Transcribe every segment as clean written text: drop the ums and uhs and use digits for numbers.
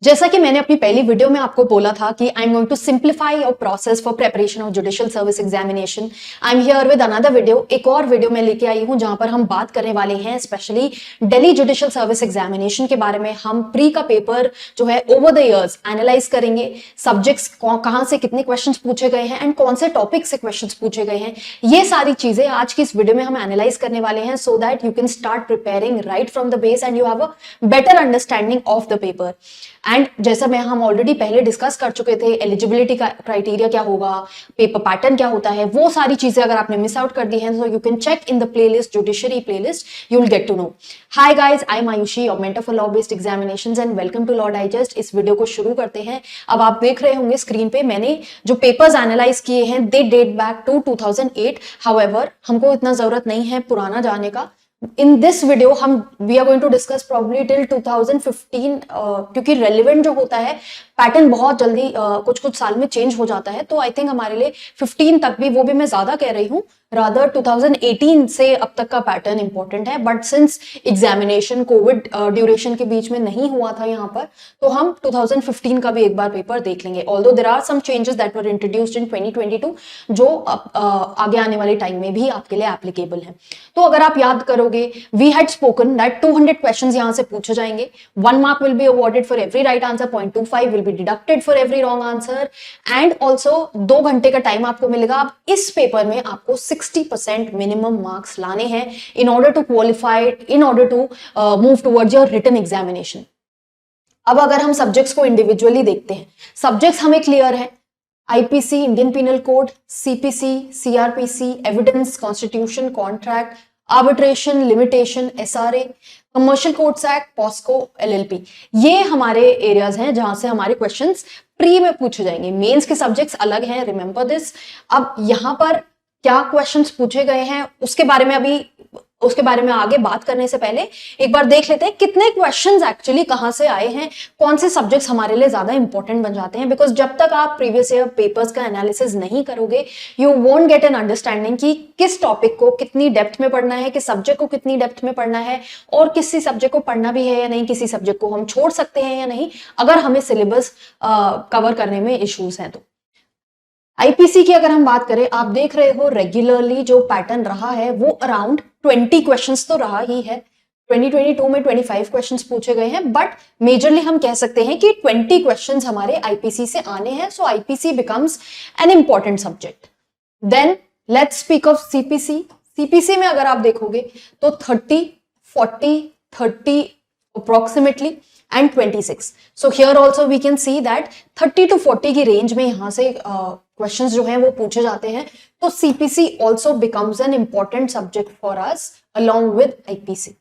जैसा कि मैंने अपनी पहली वीडियो में आपको बोला था कि I am going to simplify your process for preparation of judicial service examination. I am here with another video. एक और वीडियो मैं लेके आई हूं जहां पर हम बात करने वाले हैं specially Delhi judicial service examination के बारे में। हम प्री का पेपर जो है ओवर द इयर्स एनालाइज करेंगे, सब्जेक्ट्स कहां से कितने क्वेश्चंस पूछे गए हैं एंड कौन से टॉपिक से क्वेश्चंस पूछे गए हैं। ये सारी चीजें आज की इस वीडियो में हम एनालाइज करने वाले हैं so that you can start preparing right from the base and you have a better understanding of the paper. And जैसा हम ऑलरेडी पहले डिस्कस कर चुके थे, एलिजिबिलिटी का क्राइटेरिया क्या होगा, पेपर पैटर्न क्या होता है, वो सारी चीजें अगर आपने मिस आउट कर दी हैं तो you can check in the playlist, judiciary playlist, you will get to know. Hi guys, I am Ayushi, your mentor for law based examinations and welcome to law digest. इस वीडियो को शुरू करते हैं। अब आप देख रहे होंगे स्क्रीन पे मैंने जो पेपर्स एनालाइज किए हैं they date back to 2008। However हमको इतना जरूरत नहीं है पुराना जाने का। In this video we are going to discuss probably till 2015 क्योंकि रेलिवेंट जो होता है पैटर्न बहुत जल्दी कुछ साल में चेंज हो जाता है। तो आई थिंक हमारे लिए 15 तक भी, वो भी मैं ज्यादा कह रही हूँ, रादर 2018 से अब तक का पैटर्न इंपॉर्टेंट है। But since examination Covid duration के बीच में नहीं हुआ था यहाँ पर, तो हम 2015 का भी एक बार पेपर देख लेंगे। Although there are some changes that were introduced in 2022 जो आगे आने वाले टाइम में भी आपके लिए एप्लीकेबल है। तो अगर आप याद करोगे, we had spoken that 200 questions यहाँ से पूछे जाएंगे। 1 mark will be awarded for every right answer, 0.25 will be deducted for every wrong answer and also 2 घंटे का टाइम आपको मिलेगा। अब इस पेपर में आपको 60% मिनिमम मार्क्स लाने हैं in order to qualify, in order to move towards your written examination। अब अगर हम सब्जेक्ट्स को इंडिविजुअली देखते हैं, सब्जेक्ट्स हमें क्लियर है। IPC, Indian penal code, CPC, CrPC, evidence, constitution, contract, arbitration, limitation, SRA, commercial codes act, POCSO, LLP, ये हमारे एरियाज हैं जहां से हमारे क्वेश्चंस प्री में पूछे जाएंगे। मेंस के सब्जेक्ट्स अलग हैं, रिमेंबर दिस। अब यहां पर क्या क्वेश्चंस पूछे गए हैं उसके बारे में आगे बात करने से पहले एक बार देख लेते हैं कितने क्वेश्चंस एक्चुअली कहां से आए हैं, कौन से सब्जेक्ट्स हमारे लिए ज्यादा इंपॉर्टेंट बन जाते हैं। बिकॉज जब तक आप प्रीवियस ईयर पेपर्स का एनालिसिस नहीं करोगे, you won't get an understanding कि किस टॉपिक को कितनी डेप्थ में पढ़ना है, किस सब्जेक्ट को कितनी डेप्थ में पढ़ना है और किसी सब्जेक्ट को पढ़ना भी है या नहीं, किसी सब्जेक्ट को हम छोड़ सकते हैं या नहीं, अगर हमें सिलेबस कवर करने में इश्यूज हैं तो। आईपीसी की अगर हम बात करें, आप देख रहे हो रेगुलरली जो पैटर्न रहा है वो अराउंड 20 क्वेश्चंस तो रहा ही है। 2022 में 25 क्वेश्चंस पूछे गए हैं, बट मेजरली हम कह सकते हैं कि 20 क्वेश्चंस हमारे आईपीसी से आने हैं। So IPC becomes an important subject. Then let's speak of CPC. CPC में अगर आप देखोगे तो 30, 40, 30 approximately and 26. So here also we can see that 30 to 40 की रेंज में यहां से क्वेश्चंस जो हैं वो पूछे जाते हैं। तो CPC also becomes an important subject for us along with IPC.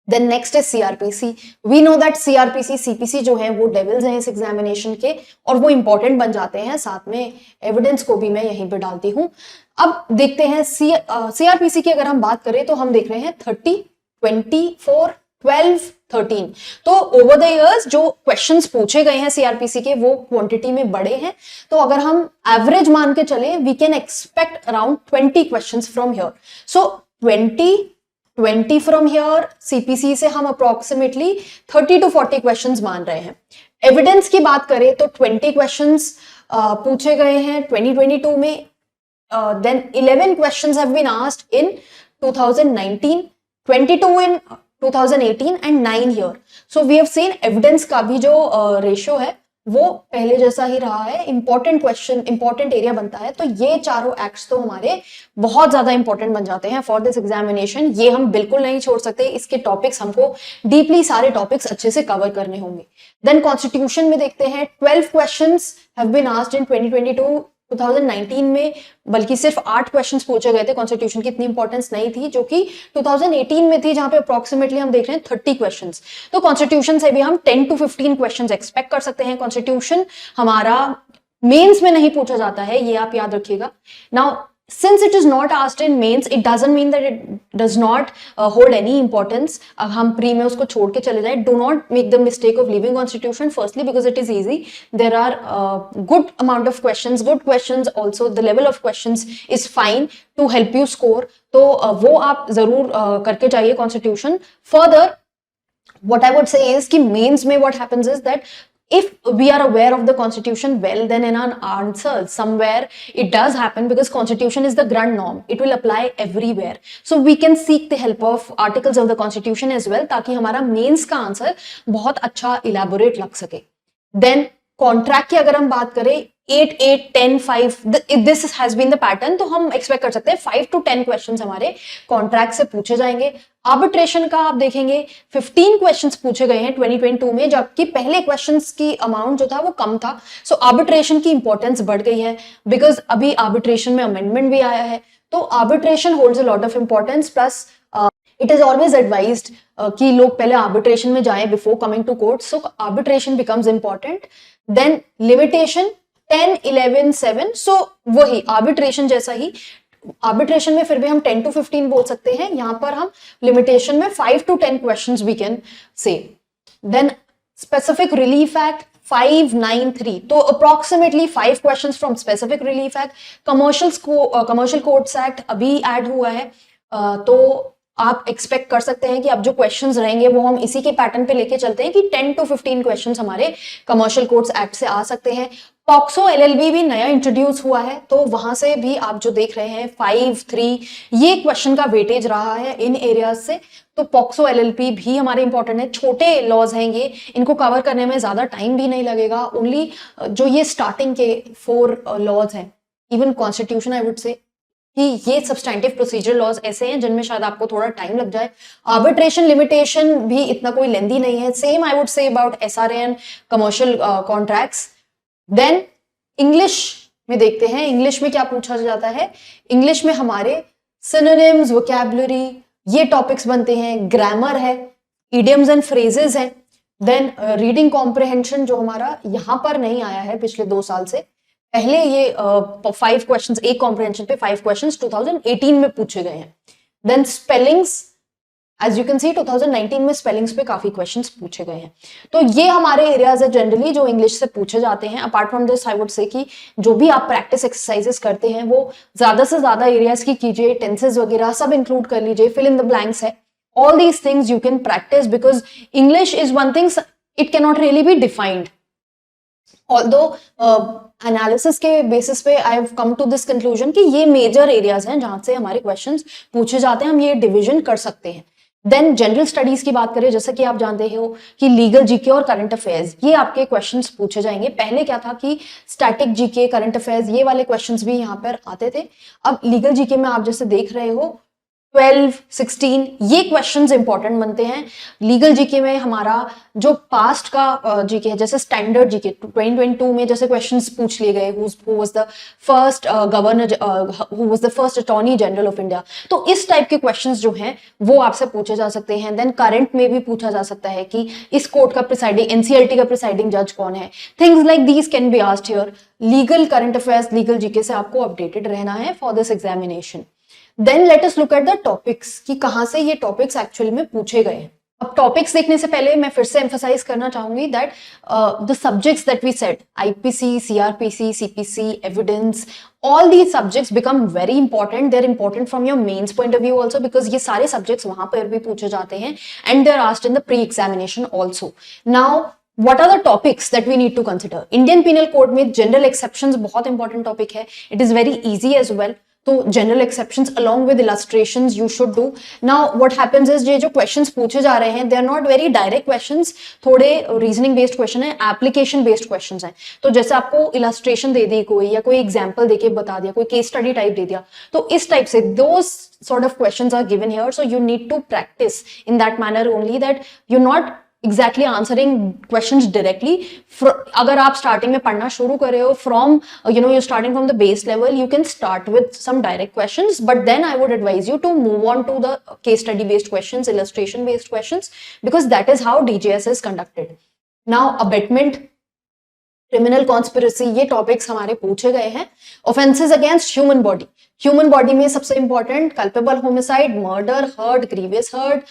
Then next is CRPC. We know that CRPC, CPC जो है वो डेविल्स हैं इस एग्जामिनेशन के और वो इंपॉर्टेंट बन जाते हैं। साथ में एविडेंस को भी मैं यहीं पे डालती हूँ। अब देखते हैं CRPC की अगर हम बात करें तो हम देख रहे हैं 30, 24, 12, 13। तो ओवर द इयर्स जो क्वेश्चंस पूछे गए हैं सीआरपीसी के वो क्वांटिटी में बड़े हैं। तो अगर हम एवरेज मान के चले, we can expect around 20 questions from here. So 20 from here. CPC से हम अप्रोक्सीमेटली 30 to 40 क्वेश्चंस मान रहे हैं। एविडेंस की बात करें तो 20 क्वेश्चंस पूछे गए हैं 2022 में। Then 11 questions have been asked in 2019, 22 in 2018 and 9 here. So we have seen evidence का भी जो रेशियो है वो पहले जैसा ही रहा है। इंपॉर्टेंट क्वेश्चन, इंपॉर्टेंट एरिया बनता है। तो ये चारों एक्ट्स तो हमारे बहुत ज्यादा इंपॉर्टेंट बन जाते हैं फॉर दिस एग्जामिनेशन। ये हम बिल्कुल नहीं छोड़ सकते। इसके टॉपिक्स हमको डीपली सारे टॉपिक्स अच्छे से कवर करने होंगे। देन कॉन्स्टिट्यूशन में देखते हैं 12 questions have been asked in 2022। 2019 में बल्कि सिर्फ 8 क्वेश्चंस पूछे गए थे। कॉन्स्टिट्यूशन की इतनी इंपॉर्टेंस नहीं थी जो कि 2018 में थी, जहां पे अप्रोक्सीमेटली हम देख रहे हैं 30 क्वेश्चंस। तो कॉन्स्टिट्यूशन से भी हम 10 to 15 क्वेश्चंस एक्सपेक्ट कर सकते हैं। कॉन्स्टिट्यूशन हमारा मेंस में नहीं पूछा जाता है, ये आप याद रखिएगा। Now since it is not asked in mains, it doesn't mean that it does not hold any importance. हम प्री में उसको छोड़ के चले जाए। Do not make the mistake of leaving constitution firstly because it is easy. There are good amount of questions, good questions also. The level of questions is fine to help you score. तो वो आप जरूर करके जाइए constitution. Further what I would say is कि mains में what happens is that if we are aware of the constitution well, then in our answers somewhere it does happen, because constitution is the grand norm, it will apply everywhere, so we can seek the help of articles of the constitution as well, ताकि हमारा mains का answer बहुत अच्छा elaborate लग सके. Then contract की अगर हम बात करें 8, 8, 10, 5, this has been the pattern, तो हम एक्सपेक्ट कर सकते हैं 5 to 10 क्वेश्चंस हमारे कॉन्ट्रैक्ट से पूछे जाएंगे. आर्बिट्रेशन का आप देखेंगे 15 क्वेश्चंस पूछे गए हैं 2022 में, जबकि पहले क्वेश्चंस की अमाउंट जो था वो कम था. सो आर्बिट्रेशन की इंपॉर्टेंस बढ़ गई है, बिकॉज अभी आर्बिट्रेशन में अमेंडमेंट भी आया है, तो arbitration holds a lot of importance. Plus it is always advised कि लोग पहले आर्बिट्रेशन में जाएं before coming to court, so arbitration becomes important. Then limitation 10, 11, 7, so वही आर्बिट्रेशन जैसा ही, आर्बिट्रेशन में फिर भी हम 10 to 15 बोल सकते हैं, यहां पर हम लिमिटेशन में 5 to 10 questions we can say. Then specific relief act 593, तो approximately 5 questions from specific relief act. Commercial courts act अभी ऐड हुआ है, तो आप एक्सपेक्ट कर सकते हैं कि अब जो क्वेश्चंस रहेंगे वो हम इसी के पैटर्न पे लेके चलते हैं कि 10 to 15 क्वेश्चंस हमारे कमर्शियल कोर्ट्स एक्ट से आ सकते हैं. पॉक्सो एलएलबी भी नया इंट्रोड्यूस हुआ है, तो वहां से भी आप जो देख रहे हैं 5, 3, ये क्वेश्चन का वेटेज रहा है इन एरियाज से. तो पॉक्सो एलएलबी भी हमारे इंपॉर्टेंट है. छोटे लॉज हैं ये, इनको कवर करने में ज्यादा टाइम भी नहीं लगेगा. ओनली जो ये स्टार्टिंग के 4 लॉज हैं, इवन कॉन्स्टिट्यूशन आई वुड से कि ये सब्सटैंटिव प्रोसीजर लॉज ऐसे हैं जिनमें शायद आपको थोड़ा टाइम लग जाए. आर्बिट्रेशन लिमिटेशन भी इतना कोई लेंदी नहीं है. Same I would say about SRA and commercial contracts. Then English में देखते हैं, इंग्लिश में क्या पूछा जाता है. इंग्लिश में हमारे सिनोनिम्स, वोकैबुलरी, ये टॉपिक्स बनते हैं. ग्रामर है, इडियम्स एंड फ्रेजेस है. देन रीडिंग कॉम्प्रिहेंशन जो हमारा यहाँ पर नहीं आया है पिछले 2 साल से. पहले ये 5 क्वेश्चंस, एक कॉम्प्रिहेंशन पे 5 क्वेश्चंस 2018 में पूछे गए हैं. Then spellings, as you can see 2019 में स्पेलिंग्स पे काफी क्वेश्चंस पूछे गए हैं. तो ये हमारे एरियाज है जनरली जो इंग्लिश से पूछे जाते हैं. Apart from this I would से कि जो भी आप प्रैक्टिस एक्सरसाइजेस करते हैं वो ज्यादा से ज्यादा एरियाज की कीजिए. टेंसेस वगैरह सब इंक्लूड कर लीजिए, फिल इन द ब्लैंक्स है. All these things you can practise, because English is one thing, it can not really be defined. Although analysis के बेसिस पे I have come to this conclusion कि ये major areas हैं जहां से हमारे questions पूछे जाते हैं, हम ये डिवीजन कर सकते हैं. देन जनरल स्टडीज की बात करें, जैसा कि आप जानते हो कि लीगल जीके और करंट अफेयर्स, ये आपके क्वेश्चंस पूछे जाएंगे. पहले क्या था कि स्टैटिक जीके, करंट अफेयर्स, ये वाले क्वेश्चंस भी यहाँ पर आते थे. अब लीगल जीके में आप जैसे देख रहे हो 12, 16 ये क्वेश्चंस इंपॉर्टेंट बनते हैं. लीगल जीके में हमारा जो पास्ट का जीके है, जैसे स्टैंडर्ड जीके 2022 में जैसे क्वेश्चंस पूछ लिए गए, who was the first governor, who was the first attorney general of India, तो इस टाइप के क्वेश्चंस जो हैं वो आपसे पूछे जा सकते हैं. देन करंट में भी पूछा जा सकता है कि इस कोर्ट का प्रिसाइडिंग, एनसीएलटी का प्रिसाइडिंग जज कौन है. Things like these can be asked here. Legal current affairs, legal GK से आपको अपडेटेड रहना है for this examination. Then let us look at the topics कि कहां से ये टॉपिक्स एक्चुअली में पूछे गए हैं. अब टॉपिक्स देखने से पहले मैं फिर से एम्फसाइज करना चाहूंगी that the subjects that we said, IPC, CrPC, CPC, evidence, all these subjects become very important. They're important from your mains point of view also, because ये सारे subjects वहां पर भी पूछे जाते हैं and they're asked in the pre-examination also. Now what are the topics that we need to consider? Indian Penal Code में general exceptions बहुत important topic है. It is very easy as well. तो general exceptions along with illustrations you should do. Now what happens is ये जो questions पूछे जा रहे हैं they are not very direct questions, थोड़े रीजनिंग बेस्ड क्वेश्चन है, एप्लीकेशन बेस्ड क्वेश्चंस हैं. तो जैसे आपको इलस्ट्रेशन दे दी कोई, या कोई एग्जांपल देके बता दिया, कोई केस स्टडी टाइप दे दिया, तो इस टाइप से those sort of questions are given here, so you need to practice in that manner only, that you're not exactly answering questions directly. अगर आप स्टार्टिंग में पढ़ना शुरू कर रहे हो from you're starting from the base level, you can start with some direct questions, but then I would advise you to move on to the case study based questions, illustration based questions, because that is how DJS is conducted. Now abatement, criminal conspiracy, ये topics हमारे पूछे गए हैं. Offences against human body, human body में सबसे important culpable homicide, murder, hurt, grievous hurt,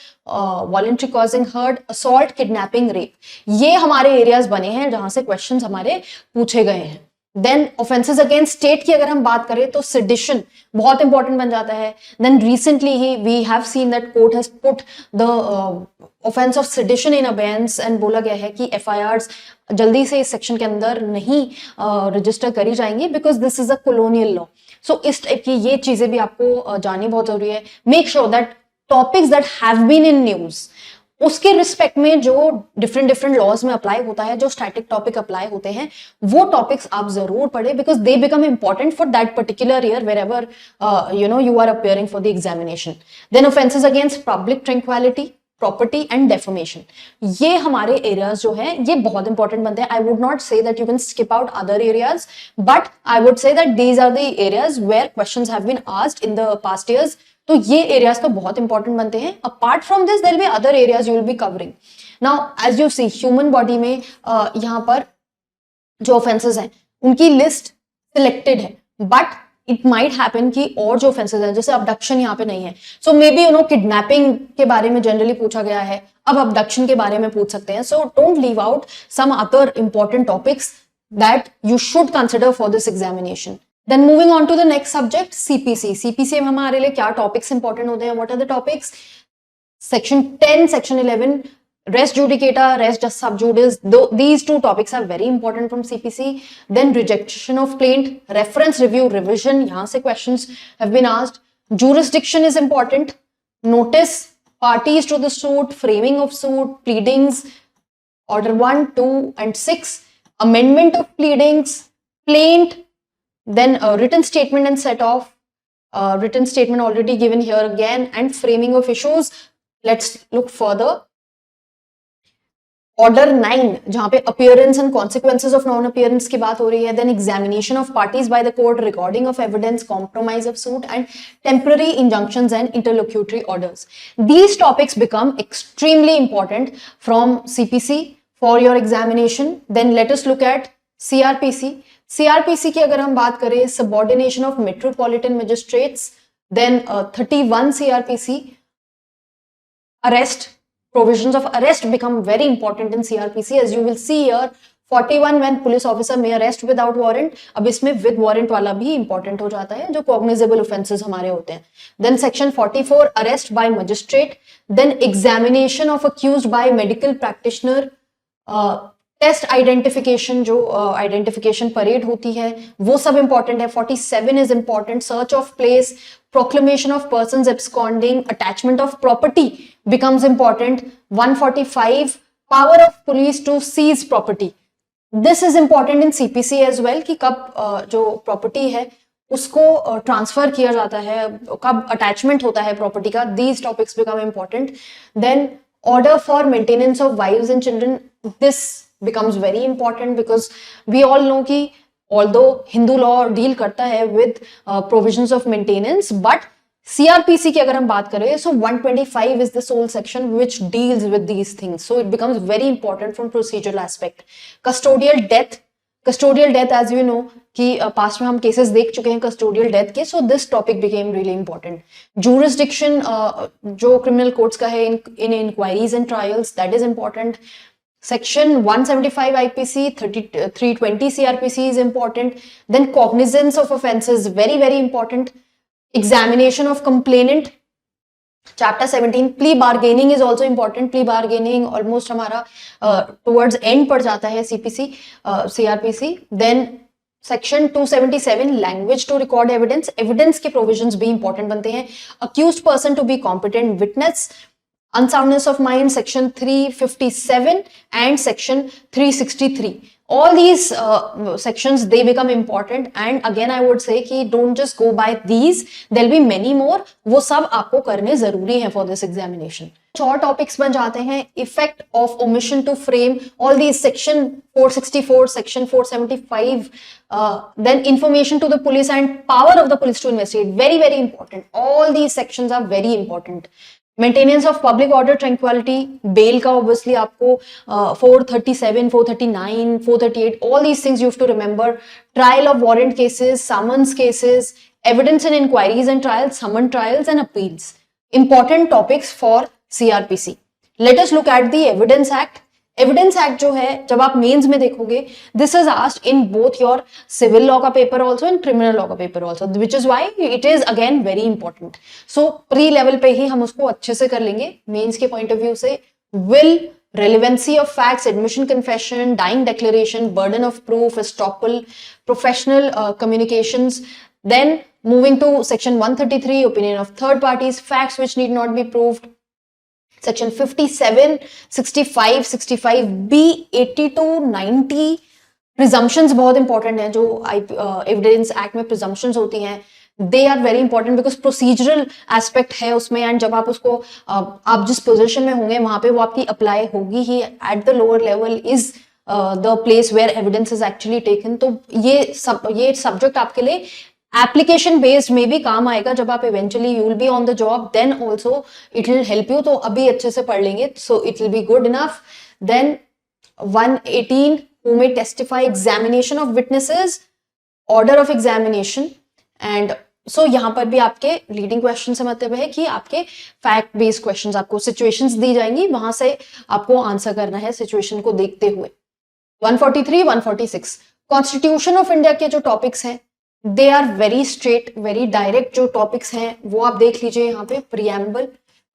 voluntary causing hurt, assault, kidnapping, rape, ये हमारे areas बने हैं जहां से क्वेश्चंस हमारे पूछे गए हैं. देन ऑफेंसेस अगेंस्ट स्टेट की अगर हम बात करें तो सेडिशन बहुत इंपॉर्टेंट बन जाता है. देन रिसेंटली ही we have seen that court has put the offence of sedition in abeyance and बोला गया है कि एफआईआर्स जल्दी से इस सेक्शन के अंदर नहीं रजिस्टर करी जाएंगी because this is a colonial law. So इस टाइप की ये चीजें भी आपको जाननी बहुत जरूरी है. Make sure that topics that have been in news उसके रिस्पेक्ट में जो डिफरेंट लॉज में अप्लाई होता है, जो स्टैटिक टॉपिक अप्लाई होते हैं, वो टॉपिक्स आप जरूर पढ़े because they become important for that particular year wherever you are appearing for the examination. Then offences against public tranquillity, property and defamation, ये हमारे एरियाज जो है ये बहुत इंपॉर्टेंट बनते हैं. I would not say that you can skip out other areas, but I would say that these are the areas where questions have been asked in the past years. तो ये areas तो बहुत important बनते हैं. Apart from this there will be other areas you will be covering. Now as you see human body में यहाँ पर जो ऑफेंसेस हैं उनकी लिस्ट सिलेक्टेड है, बट इट माइट हैपन कि और जो ऑफेंसेस हैं जैसे अबडक्शन यहाँ पे नहीं है, सो मे बी किडनैपिंग के बारे में जनरली पूछा गया है, अब अबडक्शन के बारे में पूछ सकते हैं. So don't leave out some other important topics that you should consider for this examination. Then moving on to the next subject, CPC. CPC में हमारे लिए क्या टॉपिक्स इंपॉर्टेंट होते हैं? What are the topics? Section 10, Section 11, res judicata, res sub judice. These two topics are very important from CPC. Then rejection of plaint, reference review, revision. यहाँ से questions have been asked. Jurisdiction is important. Notice, parties to the suit, framing of suit, pleadings, order 1, 2 and 6, amendment of pleadings, plaint. Then written statement and set off, written statement already given here again, and framing of issues. Let's look further. Order 9 जहां पे appearance and consequences of non-appearance की बात हो रही है. Then examination of parties by the court, recording of evidence, compromise of suit, and temporary injunctions and interlocutory orders. These topics become extremely important from CPC for your examination. Then let us look at CRPC. CRPC की अगर हम बात करें, subordination of metropolitan magistrates. Then 31 CRPC, arrest, provisions of arrest become very important in CRPC, as you will see here. 41 when police officer may arrest without warrant. अब इसमें with warrant वाला भी important हो जाता है, जो cognizable offenses हमारे होते हैं. Then section 44, arrest by magistrate. Then examination of accused by medical practitioner. Test identification, जो आइडेंटिफिकेशन परेड होती है वो सब इंपॉर्टेंट है. 47 is important. Search of place, proclamation of persons absconding, attachment of property becomes important. 145 power of police to seize property. This is important in CPC as well कि कब जो property है उसको ट्रांसफर किया जाता है, कब अटैचमेंट होता है प्रॉपर्टी का. These topics become important. Then order for maintenance of wives and children, this becomes very important because we all know कि although Hindu law deal करता है with provisions of maintenance, but CRPC की अगर हम बात करें, so 125 is the sole section which deals with these things, so it becomes very important from procedural aspect. Custodial death as you know कि past में हम केसेस देख चुके हैं कस्टोडियल डेथ के, so this topic became really important. Jurisdiction जो criminal courts का है in inquiries and trials, that is important. Section 175 IPC, 320 CrPC is important. Then cognizance of offences, very very important. Examination of complainant, chapter 17. Plea bargaining is also important. Plea bargaining almost हमारा towards end पड़ जाता है CrPC. Then section 277, language to record evidence. Evidence के provisions भी important बनते हैं. Accused person to be competent witness. Unsoundness of mind, section 357 and section 363. All these sections, they become important, and again I would say कि don't just go by these, there'll be many more. वो सब आपको करने जरूरी है for this examination. और topics बन जाते हैं. Effect of omission to frame, all these section 464, section 475, then information to the police and power of the police to investigate, very very important. All these sections are very important. Maintenance of public order tranquillity, bail का obviously आपको 437, 439, 438, all these things you have to remember. Trial of warrant cases, summons cases, evidence in inquiries and trials, summon trials and appeals. Important topics for CRPC. Let us look at the Evidence Act. Evidence act जो है जब आप mains में देखोगे, this is asked in both your civil law का paper also and criminal law का paper also, which is why it is again very important. So pre level पे ही हम उसको अच्छे से कर लेंगे मेंस के पॉइंट ऑफ व्यू से. Will, relevancy of facts, admission confession, dying declaration, burden of proof, estoppel, professional communications. Then moving to section 133, opinion of third parties, facts which need not be proved. Section 57, 65, 65B, 82, 90. Presumptions बहुत important है. जो evidence act में presumptions होती हैं, they are very important because procedural aspect है उसमें, and जब आप उसको आप जिस पोजीशन में होंगे वहां पे वो आपकी अप्लाई होगी ही. At the lower level is the place where evidence is actually taken. तो ये सब्जेक्ट आपके लिए एप्लीकेशन बेस्ड में भी काम आएगा जब आप eventually you will be on the job, then also it will help you. तो अभी अच्छे से पढ़ लेंगे, so it will be good enough. Then 118, who may testify, examination of witnesses, order of examination. And so यहाँ पर भी आपके लीडिंग क्वेश्चन से मतलब है कि आपके फैक्ट बेस्ड क्वेश्चंस, आपको सिचुएशंस दी जाएंगी, वहां से आपको आंसर करना है सिचुएशन को देखते हुए. 143, 146 कॉन्स्टिट्यूशन ऑफ इंडिया के जो टॉपिक्स हैं, they are very straight, very direct. जो टॉपिक्स हैं वो आप देख लीजिए यहाँ पे. Preamble,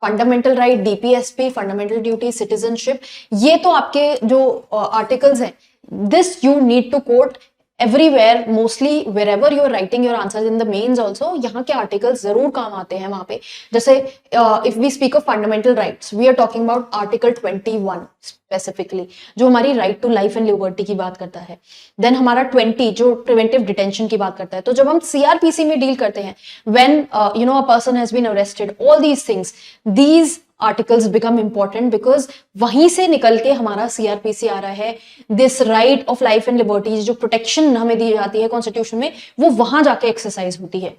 fundamental right, DPSP, fundamental duty, citizenship, ये तो आपके जो आर्टिकल्स हैं, this you need to quote everywhere, mostly wherever you are writing your answers in the mains also. यहाँ के articles जरूर काम आते हैं वहां पे. जैसे if we speak of fundamental rights, we are talking about article 21 specifically, जो हमारी right to life and liberty की बात करता है. Then हमारा 20 जो preventive detention की बात करता है. तो जब हम CRPC में डील करते हैं, when you know a person has been arrested, all these things, these articles become important because वहीं से निकल के हमारा सीआरपीसी आ रहा है. This right of life and liberties, जो प्रोटेक्शन हमें दी जाती है कॉन्स्टिट्यूशन में, वो वहां जाके एक्सरसाइज होती है.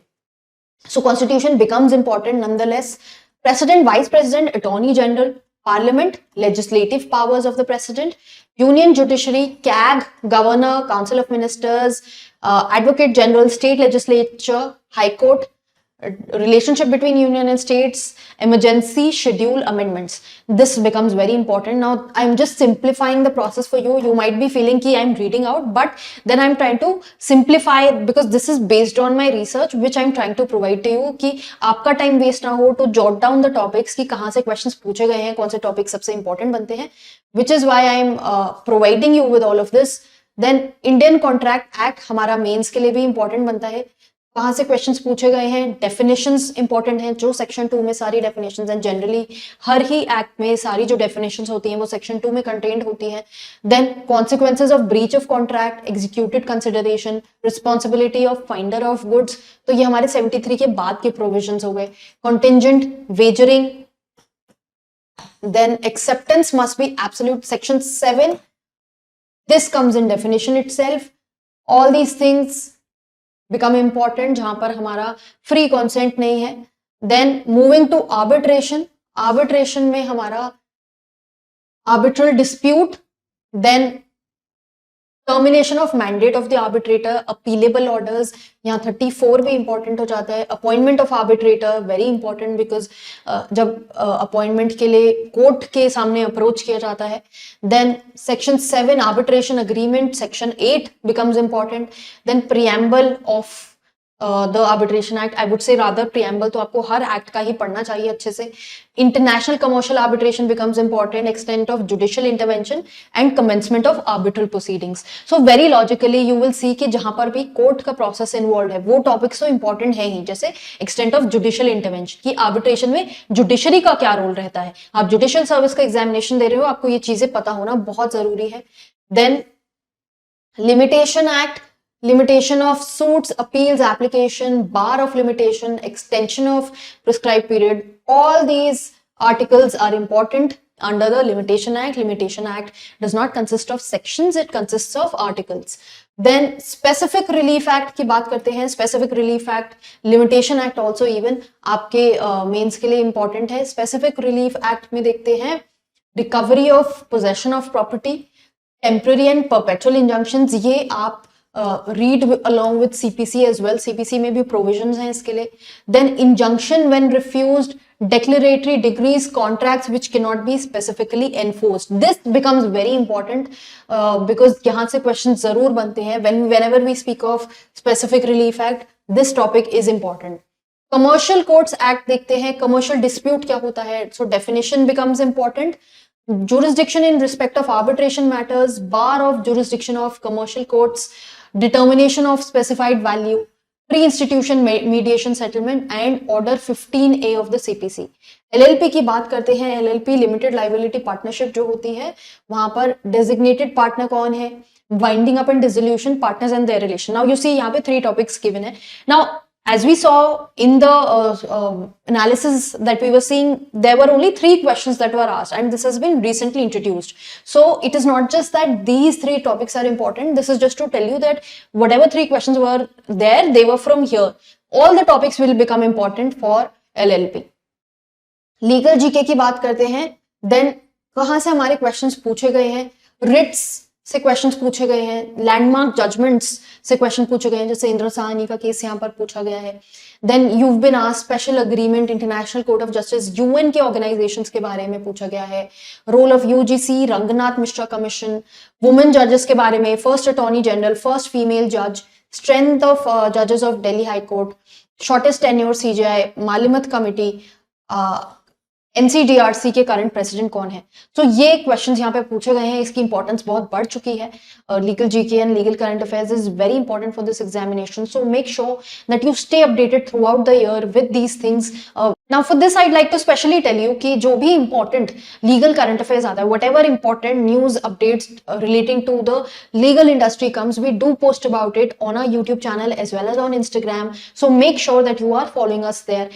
So constitution becomes important nonetheless. President, vice president, attorney general, parliament, legislative powers of the president, union judiciary, CAG, governor, council of ministers, advocate general, state legislature, high court, relationship between union and states, emergency schedule amendments. This becomes very important. Now I'm just simplifying the process for you. You might be feeling ki I'm reading out, but then I'm trying to simplify because this is based on my research which I'm trying to provide to you कि आपका time waste ना हो to jot down the topics कि कहाँ से questions पूछे गए हैं, कौन से topics सबसे important बनते हैं, which is why I'm providing you with all of this. Then Indian Contract Act हमारा mains के लिए भी important बनता है. कहाँ से क्वेश्चंस पूछे गए हैं, डेफिनेशंस इंपॉर्टेंट हैं, जो सेक्शन 2 में सारी डेफिनेशंस हैं. जनरली हर ही एक्ट में सारी जो डेफिनेशंस होती हैं वो सेक्शन 2 में कंटेन्ड होती हैं. Then consequences of breach of contract, executed consideration, responsibility of finder of goods. तो ये हमारे 73 के बाद के प्रोविजंस हो गए. Contingent, wagering, then acceptance must be absolute. Section 7, this comes in definition itself. All these things become important जहां पर हमारा फ्री कॉन्सेंट नहीं है. Then moving to arbitration, arbitration में हमारा arbitral dispute, then termination of mandate of the arbitrator, appealable orders, यहाँ 34 भी important हो जाता है. Appointment of arbitrator very important because जब अपॉइंटमेंट के लिए कोर्ट के सामने अप्रोच किया जाता है. Then section 7 arbitration agreement, section 8 becomes important. Then preamble of the arbitration act, I would say rather preamble तो आपको हर एक्ट का ही पढ़ना चाहिए अच्छे से. International commercial arbitration becomes important. Extent of judicial intervention and commencement of arbitral proceedings. So very logically you will see कि जहां पर भी कोर्ट का प्रोसेस इन्वॉल्व है वो टॉपिक्स तो इंपॉर्टेंट है ही. जैसे एक्सटेंट ऑफ जुडिशियल इंटरवेंशन की आर्बिट्रेशन में जुडिशरी का क्या रोल रहता है. आप जुडिशियल सर्विस का एग्जामिनेशन दे रहे हो, आपको ये चीजें पता होना बहुत जरूरी है. Then limitation act, limitation of suits, appeals, application, bar of limitation, extension of prescribed period, all these articles are important under the Limitation Act. Limitation Act does not consist of sections, it consists of articles. Then Specific Relief Act की बात करते हैं. Specific Relief Act, Limitation Act also even आपके mains के लिए important है. Specific Relief Act में देखते हैं recovery of possession of property, temporary and perpetual injunctions. ये आप read along with CPC as well. CPC में भी provisions हैं इसके लिए. Then injunction when refused, declaratory decrees, contracts which cannot be specifically enforced. This becomes very important because यहाँ से questions जरूर बनते हैं. Whenever we speak of specific relief act, this topic is important. Commercial Courts Act देखते हैं. Commercial dispute क्या होता है? So definition becomes important. Jurisdiction in respect of arbitration matters, bar of jurisdiction of commercial courts, determination of specified value, pre-institution mediation settlement and order 15A of the CPC. LLP की बात करते हैं. LLP limited liability partnership जो होती है, वहां पर designated partner कौन है, winding up and dissolution, partners and their relation. Now you see यहाँ पे 3 topics given है. Now as we saw in the analysis that we were seeing, there were only 3 questions that were asked and this has been recently introduced. So it is not just that these 3 topics are important. This is just to tell you that whatever 3 questions were there, they were from here. All the topics will become important for LLP. Legal GK की बात करते हैं. Then कहाँ से हमारे questions पूछे गए हैं? Writs से क्वेश्चंस पूछे गए हैं. लैंडमार्क जजमेंट्स से क्वेश्चन पूछे गए हैं, जैसे इंद्र साहनी का केस यहाँ पर पूछा गया है. Then you've been asked special agreement, international court of justice, UN के ऑर्गेनाइजेशंस के बारे में पूछा गया है. Role of UGC, Ranganath Mishra commission, women जजेस के बारे में, first attorney general, first female जज, स्ट्रेंथ ऑफ जजेस of Delhi high court, shortest tenure CJI, मालिमत committee, NCDRC के करंट प्रेसिडेंट कौन है. तो ये क्वेश्चंस यहाँ पे पूछे गए हैं. इसकी इंपॉर्टेंस बहुत बढ़ चुकी है. Legal GK and legal current affairs is very important for this examination. So make sure that you stay updated throughout the year with these things. Now for this I'd like to specially tell you कि जो भी important legal current affairs आता है, whatever important news updates relating to the legal industry comes, we do post about it on our YouTube channel as well as on Instagram. So make sure that you are following us there.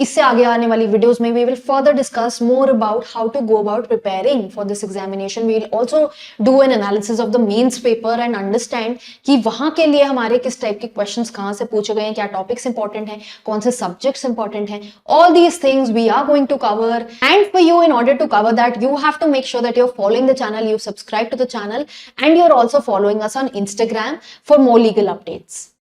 इससे आगे आने वाली videos में we will further discuss more about how to go about preparing for this examination. We will also do an analysis of the mains paper and understand कि वहां के लिए हमारे किस टाइप के क्वेश्चंस कहां से पूछे गए हैं, क्या टॉपिक्स इंपॉर्टेंट हैं, कौन से सब्जेक्ट्स इंपॉर्टेंट हैं. All these things we are going to cover, and for you, in order to cover that, you have to make sure that you're following the channel, you subscribe to the channel, and you're also following us on Instagram for more legal updates.